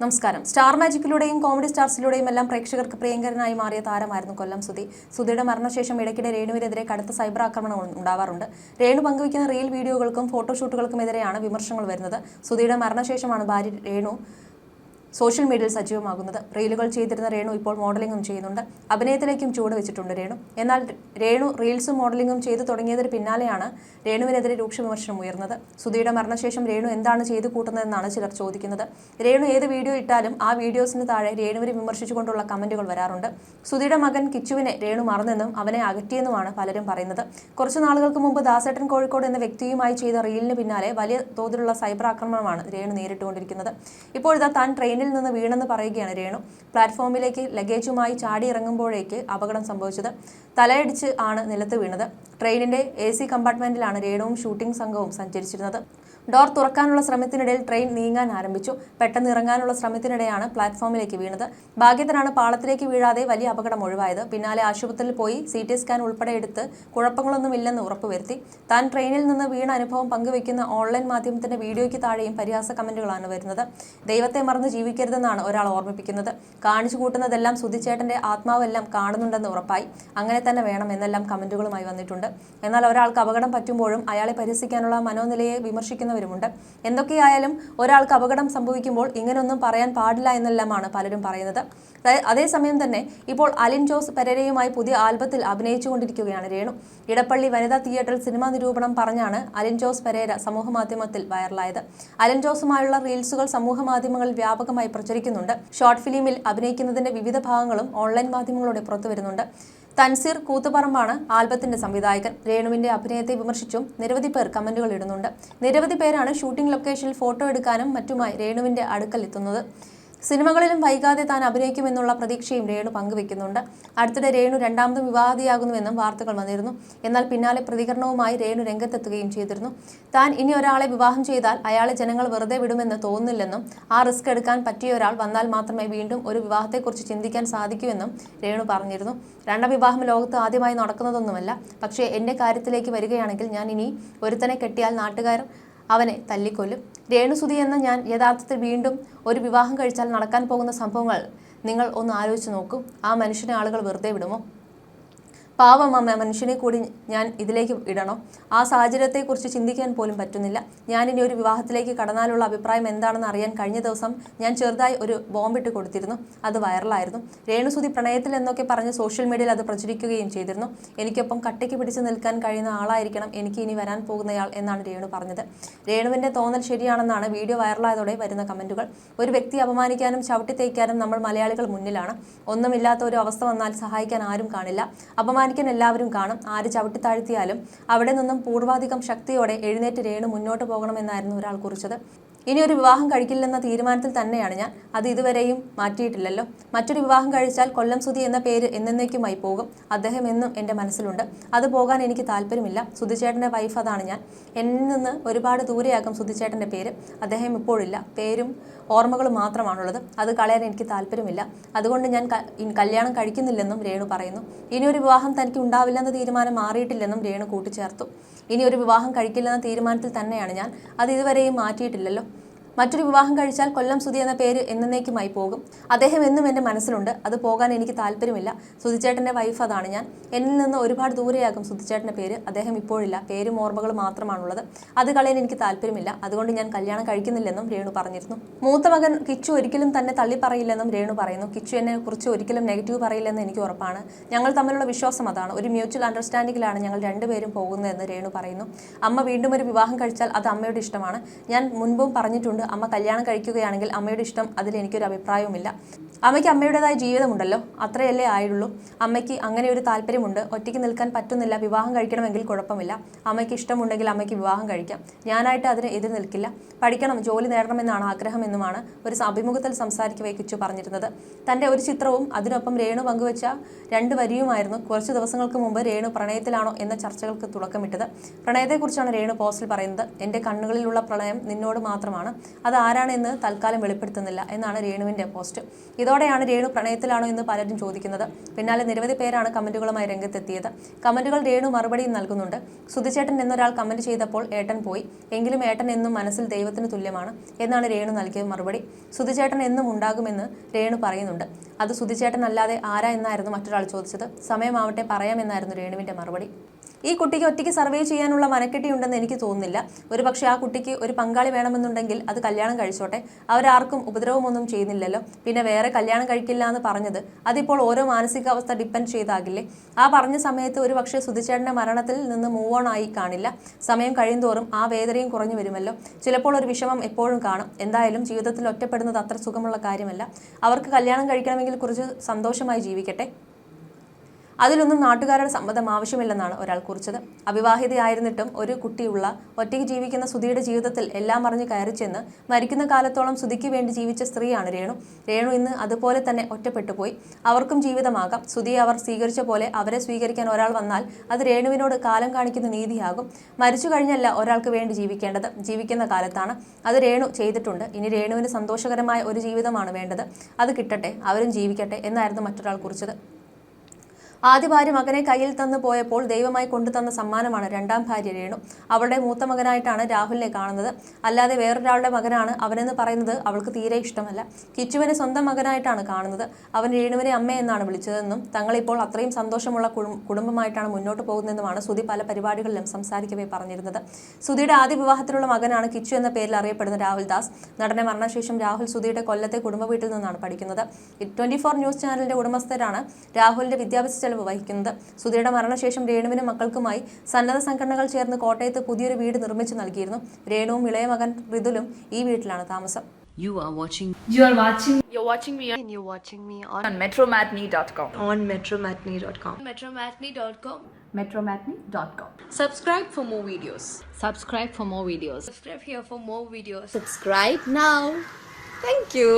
നമസ്കാരം. Star മാജിക്കിലൂടെയും comedy സ്റ്റാർസിലൂടെയും എല്ലാം പ്രേക്ഷകർക്ക് പ്രിയങ്കരനായി മാറിയ താരമായിരുന്നു കൊല്ലം സുധി. സുധിയുടെ മരണശേഷം ഇടയ്ക്കിടെ രേണുവിനെതിരെ കടുത്ത സൈബർ ആക്രമണങ്ങൾ ഉണ്ടാവാറുണ്ട്. രേണു പങ്കുവയ്ക്കുന്ന റീൽ വീഡിയോകൾക്കും ഫോട്ടോഷൂട്ടുകൾക്കുമെതിരെയാണ് വിമർശനങ്ങൾ വരുന്നത്. സുധിയുടെ മരണശേഷമാണ് ഭാര്യ രേണു സോഷ്യൽ മീഡിയയിൽ സജീവമാകുന്നത്. റീലുകൾ ചെയ്തിരുന്ന രേണു ഇപ്പോൾ മോഡലിംഗും ചെയ്യുന്നുണ്ട്. അഭിനയത്തിലേക്കും ചുവട് വെച്ചിട്ടുണ്ട് രേണു. എന്നാൽ രേണു റീൽസും മോഡലിംഗും ചെയ്തു തുടങ്ങിയതിന് പിന്നാലെയാണ് രേണുവിനെതിരെ രൂക്ഷ വിമർശനം ഉയർന്നത്. സുധിയുടെ മരണശേഷം രേണു എന്താണ് ചെയ്തു കൂട്ടുന്നതെന്നാണ് ചിലർ ചോദിക്കുന്നത്. രേണു ഏത് വീഡിയോ ഇട്ടാലും ആ വീഡിയോസിന് താഴെ രേണുവിനെ വിമർശിച്ചുകൊണ്ടുള്ള കമന്റുകൾ വരാറുണ്ട്. സുധിയുടെ മകൻ കിച്ചുവിനെ രേണു മറന്നെന്നും അവനെ അകറ്റിയെന്നുമാണ് പലരും പറയുന്നത്. കുറച്ചു നാളുകൾക്ക് മുമ്പ് ദാസേട്ടൻ കോഴിക്കോട് എന്ന വ്യക്തിയുമായി ചെയ്ത റീലിന് പിന്നാലെ വലിയ തോതിലുള്ള സൈബർ ആക്രമണമാണ് രേണു നേരിട്ടുകൊണ്ടിരിക്കുന്നത്. ഇപ്പോഴിതാ താൻ ട്രെയിനിൽ നിന്ന് വീണെന്ന് പറയുകയാണ് രേണു. പ്ലാറ്റ്ഫോമിലേക്ക് ലഗേജുമായി ചാടിയിറങ്ങുമ്പോഴേക്ക് അപകടം സംഭവിച്ചത്. തലയടിച്ച് ആണ് നിലത്ത് വീണത്. ട്രെയിനിന്റെ AC കമ്പാർട്ട്മെന്റിലാണ് രേണുവും ഷൂട്ടിംഗ് സംഘവും സഞ്ചരിച്ചിരുന്നത്. ഡോർ തുറക്കാനുള്ള ശ്രമത്തിനിടയിൽ ട്രെയിൻ നീങ്ങാൻ ആരംഭിച്ചു. പെട്ടെന്ന് ഇറങ്ങാനുള്ള ശ്രമത്തിനിടെയാണ് പ്ലാറ്റ്ഫോമിലേക്ക് വീണത്. ഭാഗ്യത്തിനാണ് പാളത്തിലേക്ക് വീഴാതെ വലിയ അപകടം ഒഴിവായത്. പിന്നാലെ ആശുപത്രിയിൽ പോയി CT സ്കാൻ ഉൾപ്പെടെ എടുത്ത് കുഴപ്പങ്ങളൊന്നുമില്ലെന്ന് ഉറപ്പുവരുത്തി. താൻ ട്രെയിനിൽ നിന്ന് വീണ അനുഭവം പങ്കുവയ്ക്കുന്ന ഓൺലൈൻ മാധ്യമത്തിന്റെ വീഡിയോയ്ക്ക് താഴെയും പരിഹാസ കമന്റുകളാണ് വരുന്നത്. ദൈവത്തെ മറന്ന് ജീവിക്കരുതെന്നാണ് ഒരാൾ ഓർമ്മിപ്പിക്കുന്നത്. കാണിച്ചു കൂട്ടുന്നതെല്ലാം സുധിച്ചേട്ടന്റെ ആത്മാവെല്ലാം കാണുന്നുണ്ടെന്ന് ഉറപ്പായി. അങ്ങനെ തന്നെ വേണം എന്നെല്ലാം കമന്റുകളുമായി വന്നിട്ടുണ്ട്. എന്നാൽ ഒരാൾക്ക് അപകടം പറ്റുമ്പോഴും അയാളെ പരിഹസിക്കാനുള്ള മനോനിലയെ വിമർശിക്കുന്ന ണ്ട്. എന്തൊക്കെയായാലും ഒരാൾക്ക് അപകടം സംഭവിക്കുമ്പോൾ ഇങ്ങനൊന്നും പറയാൻ പാടില്ല എന്നെല്ലാമാണ് പലരും പറയുന്നത്. അതേസമയം തന്നെ ഇപ്പോൾ അലിൻ ജോസ് പെരേരയുമായി പുതിയ ആൽബത്തിൽ അഭിനയിച്ചുകൊണ്ടിരിക്കുകയാണ് രേണു. ഇടപ്പള്ളി വനിതാ തിയേറ്ററിൽ സിനിമാ നിരൂപണം പറഞ്ഞാണ് അലിൻ ജോസ് പെരേര സമൂഹമാധ്യമത്തിൽ വൈറലായത്. അലിൻ ജോസുമായുള്ള റീൽസുകൾ സമൂഹമാധ്യമങ്ങളിൽ വ്യാപകമായി പ്രചരിക്കുന്നുണ്ട്. ഷോർട്ട് ഫിലിമിൽ അഭിനയിക്കുന്നതിന്റെ വിവിധ ഭാഗങ്ങളും ഓൺലൈൻ മാധ്യമങ്ങളിലൂടെ പുറത്തുവരുന്നുണ്ട്. തൻസീർ കൂത്തുപറമ്പാണ് ആൽബത്തിന്റെ സംവിധായകൻ. രേണുവിന്റെ അഭിനയത്തെ വിമർശിച്ചും നിരവധി പേർ കമന്റുകൾ ഇടുന്നുണ്ട്. നിരവധി പേരാണ് ഷൂട്ടിംഗ് ലൊക്കേഷനിൽ ഫോട്ടോ എടുക്കാനും മറ്റുമായി രേണുവിന്റെ അടുക്കൽ എത്തുന്നത്. സിനിമകളിലും വൈകാതെ താൻ അഭിനയിക്കുമെന്നുള്ള പ്രതീക്ഷയും രേണു പങ്കുവെക്കുന്നുണ്ട്. അടുത്തിടെ രേണു രണ്ടാമതും വിവാഹിതയാകുന്നുവെന്നും വാർത്തകൾ വന്നിരുന്നു. എന്നാൽ പിന്നാലെ പ്രതികരണവുമായി രേണു രംഗത്തെത്തുകയും ചെയ്തിരുന്നു. താൻ ഇനി ഒരാളെ വിവാഹം ചെയ്താൽ അയാളെ ജനങ്ങൾ വെറുതെ വിടുമെന്ന് തോന്നുന്നില്ലെന്നും ആ റിസ്ക് എടുക്കാൻ പറ്റിയ ഒരാൾ വന്നാൽ മാത്രമേ വീണ്ടും ഒരു വിവാഹത്തെക്കുറിച്ച് ചിന്തിക്കാൻ സാധിക്കൂവെന്നും രേണു പറഞ്ഞിരുന്നു. രണ്ടാം വിവാഹം ലോകത്ത് ആദ്യമായി നടക്കുന്നതൊന്നുമല്ല. പക്ഷേ എന്റെ കാര്യത്തിലേക്ക് വരികയാണെങ്കിൽ ഞാൻ ഇനി ഒരുത്തനെ കെട്ടിയാൽ നാട്ടുകാർ അവനെ തല്ലിക്കൊല്ലും. രേണുസുധി എന്ന ഞാൻ യഥാർത്ഥത്തിൽ വീണ്ടും ഒരു വിവാഹം കഴിച്ചാൽ നടക്കാൻ പോകുന്ന സംഭവങ്ങൾ നിങ്ങൾ ഒന്ന് ആലോചിച്ച് നോക്കൂ. ആ മനുഷ്യനെ ആളുകൾ വെറുതെ വിടുമോ? പാവം മനുഷ്യനെ കൂടി ഞാൻ ഇതിലേക്ക് ഇടണോ? ആ സാഹചര്യത്തെക്കുറിച്ച് ചിന്തിക്കാൻ പോലും പറ്റുന്നില്ല. ഞാനിനി ഒരു വിവാഹത്തിലേക്ക് കടന്നാലുള്ള അഭിപ്രായം എന്താണെന്ന് അറിയാൻ കഴിഞ്ഞ ദിവസം ഞാൻ ചെറുതായി ഒരു ബോംബിട്ട് കൊടുത്തിരുന്നു. അത് വൈറലായിരുന്നു. രേണുസുധി പ്രണയത്തിൽ എന്നൊക്കെ പറഞ്ഞ് സോഷ്യൽ മീഡിയയിൽ അത് പ്രചരിക്കുകയും ചെയ്തിരുന്നു. എനിക്കൊപ്പം കട്ടയ്ക്ക് പിടിച്ച് നിൽക്കാൻ കഴിയുന്ന ആളായിരിക്കണം എനിക്ക് ഇനി വരാൻ പോകുന്നയാൾ എന്നാണ് രേണു പറഞ്ഞത്. രേണുവിന്റെ തോന്നൽ ശരിയാണെന്നാണ് വീഡിയോ വൈറലായതോടെ വരുന്ന കമന്റുകൾ. ഒരു വ്യക്തിയെ അപമാനിക്കാനും ചവിട്ടിത്തേക്കാനും നമ്മൾ മലയാളികൾ മുന്നിലാണ്. ഒന്നുമില്ലാത്ത ഒരു അവസ്ഥ വന്നാൽ സഹായിക്കാൻ ആരും കാണില്ല. അപമാനിക്കാൻ എല്ലാവരും കാണും. ആര് ചവിട്ടിത്താഴ്ത്തിയാലും അവിടെ നിന്നും പൂർവാധികം ശക്തിയോടെ എഴുന്നേറ്റ് രേണു മുന്നോട്ട് പോകണമെന്നായിരുന്നു ഒരാൾ കുറിച്ചത്. ഇനി ഒരു വിവാഹം കഴിക്കില്ലെന്ന തീരുമാനത്തിൽ തന്നെയാണ് ഞാൻ. അത് ഇതുവരെയും മാറ്റിയിട്ടില്ലല്ലോ. മറ്റൊരു വിവാഹം കഴിച്ചാൽ കൊല്ലം സുധി എന്ന പേര് എന്നേക്കുമായി പോകും. അദ്ദേഹം എന്നും എൻ്റെ മനസ്സിലുണ്ട്. അത് പോകാൻ എനിക്ക് താല്പര്യമില്ല. സുധിച്ചേട്ടൻ്റെ വൈഫ് അതാണ് ഞാൻ. എന്നിൽ നിന്ന് ഒരുപാട് ദൂരെയാകും സുധിച്ചേട്ടൻ്റെ പേര്. അദ്ദേഹം ഇപ്പോഴില്ല. പേരും ഓർമ്മകളും മാത്രമാണുള്ളത്. അത് കളയാൻ എനിക്ക് താല്പര്യമില്ല. അതുകൊണ്ട് ഞാൻ കല്യാണം കഴിക്കുന്നില്ലെന്നും രേണു പറയുന്നു. ഇനിയൊരു വിവാഹം തനിക്ക് ഉണ്ടാവില്ലെന്ന തീരുമാനം മാറിയിട്ടില്ലെന്നും രേണു കൂട്ടിച്ചേർത്തു. ഇനി ഒരു വിവാഹം കഴിക്കില്ലെന്ന തീരുമാനത്തിൽ തന്നെയാണ് ഞാൻ. അത് ഇതുവരെയും മാറ്റിയിട്ടില്ലല്ലോ. മറ്റൊരു വിവാഹം കഴിച്ചാൽ കൊല്ലം സുധി എന്ന പേര് എന്നേക്കുമായി പോകും. അദ്ദേഹം എന്നും എൻ്റെ മനസ്സിലുണ്ട്. അത് പോകാൻ എനിക്ക് താല്പര്യമില്ല. സുധിച്ചേട്ടൻ്റെ വൈഫ് അതാണ് ഞാൻ. എന്നിൽ നിന്ന് ഒരുപാട് ദൂരെയാകും സുധിച്ചേട്ടൻ്റെ പേര്. അദ്ദേഹം ഇപ്പോഴില്ല. പേരും ഓർമ്മകളും മാത്രമാണുള്ളത്. അത് കളയാൻ എനിക്ക് താല്പര്യമില്ല. അതുകൊണ്ട് ഞാൻ കല്യാണം കഴിക്കുന്നില്ലെന്നും രേണു പറഞ്ഞിരുന്നു. മൂത്ത മകൻ കിച്ചു ഒരിക്കലും തന്നെ തള്ളിപ്പറയില്ലെന്നും രേണു പറയുന്നു. കിച്ചു എന്നെ കുറിച്ച് ഒരിക്കലും നെഗറ്റീവ് പറയില്ലെന്ന് എനിക്ക് ഉറപ്പാണ്. ഞങ്ങൾ തമ്മിലുള്ള വിശ്വാസം അതാണ്. ഒരു മ്യൂച്വൽ അണ്ടർസ്റ്റാൻഡിങ്ങിലാണ് ഞങ്ങൾ രണ്ടുപേരും പോകുന്നതെന്ന് രേണു പറയുന്നു. അമ്മ വീണ്ടും ഒരു വിവാഹം കഴിച്ചാൽ അത് അമ്മയുടെ ഇഷ്ടമാണ്. ഞാൻ മുൻപും പറഞ്ഞിട്ടുണ്ട്, അമ്മ കല്യാണം കഴിക്കുകയാണെങ്കിൽ അമ്മയുടെ ഇഷ്ടം, അതിൽ എനിക്കൊരു അഭിപ്രായവുമില്ല. അമ്മയ്ക്ക് അമ്മയുടേതായ ജീവിതമുണ്ടല്ലോ, അത്രയല്ലേ ആയുള്ളൂ. അമ്മയ്ക്ക് അങ്ങനെ ഒരു താല്പര്യമുണ്ട്. ഒറ്റയ്ക്ക് നിൽക്കാൻ പറ്റുന്നില്ല. വിവാഹം കഴിക്കണമെങ്കിൽ കുഴപ്പമില്ല. അമ്മയ്ക്ക് ഇഷ്ടമുണ്ടെങ്കിൽ അമ്മയ്ക്ക് വിവാഹം കഴിക്കാം. ഞാനായിട്ട് അതിന് എതിർ നിൽക്കില്ല. പഠിക്കണം, ജോലി നേടണമെന്നാണ് ആഗ്രഹമെന്നുമാണ് ഒരു അഭിമുഖത്തിൽ സംസാരിക്കവേ കിച്ചു പറഞ്ഞിരുന്നത്. തൻ്റെ ഒരു ചിത്രവും അതിനൊപ്പം രേണു പങ്കുവച്ച 2 വരിയുമായിരുന്നു കുറച്ച് ദിവസങ്ങൾക്ക് മുമ്പ് രേണു പ്രണയത്തിലാണോ എന്ന ചർച്ചകൾക്ക് തുടക്കമിട്ടത്. പ്രണയത്തെക്കുറിച്ചാണ് രേണു പോസ്റ്റിൽ പറയുന്നത്. എൻ്റെ കണ്ണുകളിലുള്ള പ്രണയം നിന്നോട് മാത്രമാണ്. അത് ആരാണെന്ന് തൽക്കാലം വെളിപ്പെടുത്തുന്നില്ല എന്നാണ് രേണുവിൻ്റെ പോസ്റ്റ്. ഇതോടെയാണ് രേണു പ്രണയത്തിലാണോ എന്ന് പലരും ചോദിക്കുന്നത്. പിന്നാലെ നിരവധി പേരാണ് കമന്റുകളുമായി രംഗത്തെത്തിയത്. കമന്റുകൾ രേണു മറുപടിയും നൽകുന്നുണ്ട്. സുധിച്ചേട്ടൻ എന്നൊരാൾ കമന്റ് ചെയ്തപ്പോൾ ഏട്ടൻ പോയി, എങ്കിലും ഏട്ടൻ എന്നും മനസ്സിൽ ദൈവത്തിന് തുല്യമാണ് എന്നാണ് രേണു നൽകിയ മറുപടി. സുധിച്ചേട്ടൻ എന്നും ഉണ്ടാകുമെന്ന് രേണു പറയുന്നുണ്ട്. അത് സുധിച്ചേട്ടൻ അല്ലാതെ ആരാ എന്നായിരുന്നു മറ്റൊരാൾ ചോദിച്ചത്. സമയമാവട്ടെ പറയാമെന്നായിരുന്നു രേണുവിന്റെ മറുപടി. ഈ കുട്ടിക്ക് ഒറ്റയ്ക്ക് സർവേ ചെയ്യാനുള്ള മനക്കെട്ടിയുണ്ടെന്ന് എനിക്ക് തോന്നുന്നില്ല. ഒരു പക്ഷേ ആ കുട്ടിക്ക് ഒരു പങ്കാളി വേണമെന്നുണ്ടെങ്കിൽ അത് കല്യാണം കഴിച്ചോട്ടെ. അവരാർക്കും ഉപദ്രവമൊന്നും ചെയ്യുന്നില്ലല്ലോ. പിന്നെ വേറെ കല്യാണം കഴിക്കില്ല എന്ന് പറഞ്ഞത് അതിപ്പോൾ ഓരോ മാനസികാവസ്ഥ ഡിപ്പെൻഡ് ചെയ്താകില്ലേ. ആ പറഞ്ഞ സമയത്ത് ഒരു പക്ഷേ സുധിച്ചേട്ടൻ്റെ മരണത്തിൽ നിന്ന് മൂവ് ഓൺ ആയി കാണില്ല. സമയം കഴിയുന്തോറും ആ വേദനയും കുറഞ്ഞു വരുമല്ലോ. ചിലപ്പോൾ ഒരു വിഷമം എപ്പോഴും കാണും. എന്തായാലും ജീവിതത്തിൽ ഒറ്റപ്പെടുന്നത് അത്ര സുഖമുള്ള കാര്യമല്ല. അവർക്ക് കല്യാണം കഴിക്കണമെങ്കിൽ കുറച്ച് സന്തോഷമായി ജീവിക്കട്ടെ. അതിലൊന്നും നാട്ടുകാരുടെ സമ്മതം ആവശ്യമില്ലെന്നാണ് ഒരാൾ കുറിച്ചത്. അവിവാഹിതയായിരുന്നിട്ടും ഒരു കുട്ടിയുള്ള ഒറ്റയ്ക്ക് ജീവിക്കുന്ന സുധിയുടെ ജീവിതത്തിൽ എല്ലാം അറിഞ്ഞ് കയറിച്ചെന്ന് മരിക്കുന്ന കാലത്തോളം സുധിക്ക് വേണ്ടി ജീവിച്ച സ്ത്രീയാണ് രേണു. രേണു ഇന്ന് അതുപോലെ തന്നെ ഒറ്റപ്പെട്ടുപോയി. അവർക്കും ജീവിതമാകാം. സുധിയെ അവർ സ്വീകരിച്ച പോലെ അവരെ സ്വീകരിക്കാൻ ഒരാൾ വന്നാൽ അത് രേണുവിനോട് കാലം കാണിക്കുന്ന നീതിയാകും. മരിച്ചു കഴിഞ്ഞല്ല ഒരാൾക്ക് വേണ്ടി ജീവിക്കേണ്ടത്, ജീവിക്കുന്ന കാലത്താണ്. അത് രേണു ചെയ്തിട്ടുണ്ട്. ഇനി രേണുവിന് സന്തോഷകരമായ ഒരു ജീവിതമാണ് വേണ്ടത്. അത് കിട്ടട്ടെ, അവരും ജീവിക്കട്ടെ എന്നായിരുന്നു മറ്റൊരാൾ കുറിച്ചത്. ആദ്യ ഭാര്യ മകനെ കയ്യിൽ തന്നു പോയപ്പോൾ ദൈവമായി കൊണ്ടുതന്ന സമ്മാനമാണ് രണ്ടാം ഭാര്യ രേണു. അവളുടെ മൂത്ത മകനായിട്ടാണ് രാഹുലിനെ കാണുന്നത്. അല്ലാതെ വേറൊരാളുടെ മകനാണ് അവനെന്ന് പറയുന്നത് അവൾക്ക് തീരെ ഇഷ്ടമല്ല. കിച്ചുവിനെ സ്വന്തം മകനായിട്ടാണ് കാണുന്നത്. അവൻ രേണുവിനെ അമ്മ എന്നാണ് വിളിച്ചതെന്നും തങ്ങളിപ്പോൾ അത്രയും സന്തോഷമുള്ള കുടുംബമായിട്ടാണ് മുന്നോട്ട് പോകുന്നതെന്നുമാണ് സുധി പല പരിപാടികളിലും സംസാരിക്കവേ പറഞ്ഞിരുന്നത്. സുധിയുടെ ആദ്യ വിവാഹത്തിലുള്ള മകനാണ് കിച്ചു എന്ന പേരിൽ അറിയപ്പെടുന്ന രാഹുൽ ദാസ്. നടന്റെ മരണശേഷം രാഹുൽ സുധിയുടെ കൊല്ലത്തെ കുടുംബ വീട്ടിൽ നിന്നാണ് പഠിക്കുന്നത്. 24 ന്യൂസ് ചാനലിന്റെ ഉടമസ്ഥരാണ് രാഹുലിന്റെ വിദ്യാഭ്യാസ ചെലവ് വഹിക്കുന്നത്. സുധിയുടെ മരണശേഷം രേണുവിനും മക്കൾക്കുമായി സന്നദ്ധ സംഘടനകൾ ചേർന്ന് കോട്ടയത്ത് പുതിയൊരു വീട് നിർമ്മിച്ചു നൽകിയിരുന്നു. രേണുവും ഇളയ മകൻ ഋതുലും ഈ വീട്ടിലാണ് താമസം. You're watching me on metromatney.com. On metromatney.com. Metromatney.com. Subscribe for more videos. Subscribe for more videos. Subscribe here for more videos. Subscribe now. Thank you.